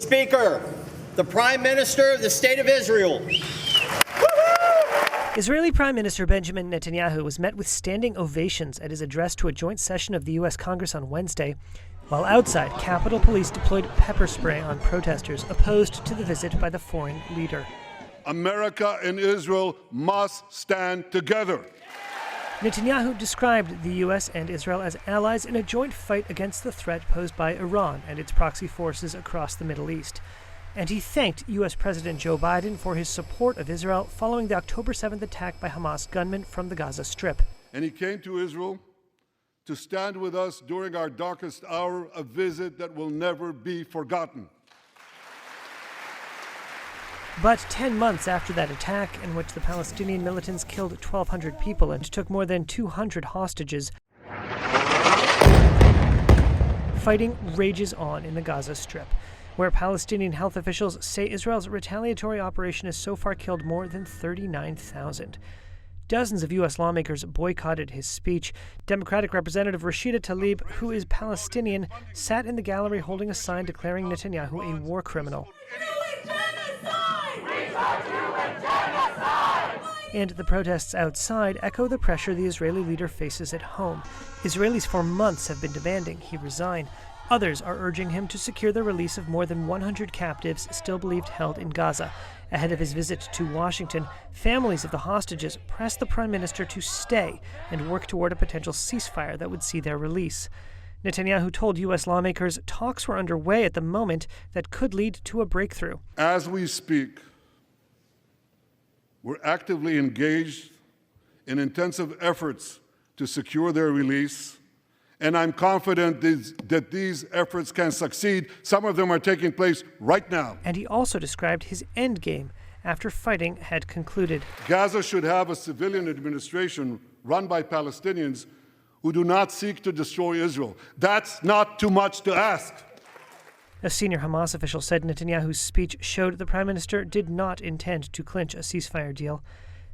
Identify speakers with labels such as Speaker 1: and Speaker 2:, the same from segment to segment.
Speaker 1: Speaker, the Prime Minister of the State of Israel.
Speaker 2: Israeli Prime Minister Benjamin Netanyahu was met with standing ovations at his address to a joint session of the U.S. Congress on Wednesday, while outside, Capitol Police deployed pepper spray on protesters opposed to the visit by the foreign leader.
Speaker 3: America and Israel must stand together.
Speaker 2: Netanyahu described the U.S. and Israel as allies in a joint fight against the threat posed by Iran and its proxy forces across the Middle East. And he thanked U.S. President Joe Biden for his support of Israel following the October 7th attack by Hamas gunmen from the Gaza Strip.
Speaker 3: And he came to Israel to stand with us during our darkest hour, a visit that will never be forgotten.
Speaker 2: But 10 months after that attack, in which the Palestinian militants killed 1,200 people and took more than 200 hostages, fighting rages on in the Gaza Strip, where Palestinian health officials say Israel's retaliatory operation has so far killed more than 39,000. Dozens of U.S. lawmakers boycotted his speech. Democratic Representative Rashida Tlaib, who is Palestinian, sat in the gallery holding a sign declaring Netanyahu a war criminal. And the protests outside echo the pressure the Israeli leader faces at home. Israelis for months have been demanding he resign. Others are urging him to secure the release of more than 100 captives still believed held in Gaza. Ahead of his visit to Washington, families of the hostages pressed the prime minister to stay and work toward a potential ceasefire that would see their release. Netanyahu told U.S. lawmakers talks were underway at the moment that could lead to a breakthrough.
Speaker 3: As we speak, we're actively engaged in intensive efforts to secure their release, and I'm confident that these efforts can succeed. Some of them are taking place right now.
Speaker 2: And he also described his end game after fighting had concluded.
Speaker 3: Gaza should have a civilian administration run by Palestinians who do not seek to destroy Israel. That's not too much to ask.
Speaker 2: A senior Hamas official said Netanyahu's speech showed the prime minister did not intend to clinch a ceasefire deal.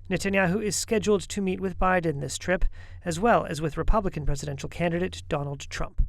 Speaker 2: Netanyahu is scheduled to meet with Biden this trip, as well as with Republican presidential candidate Donald Trump.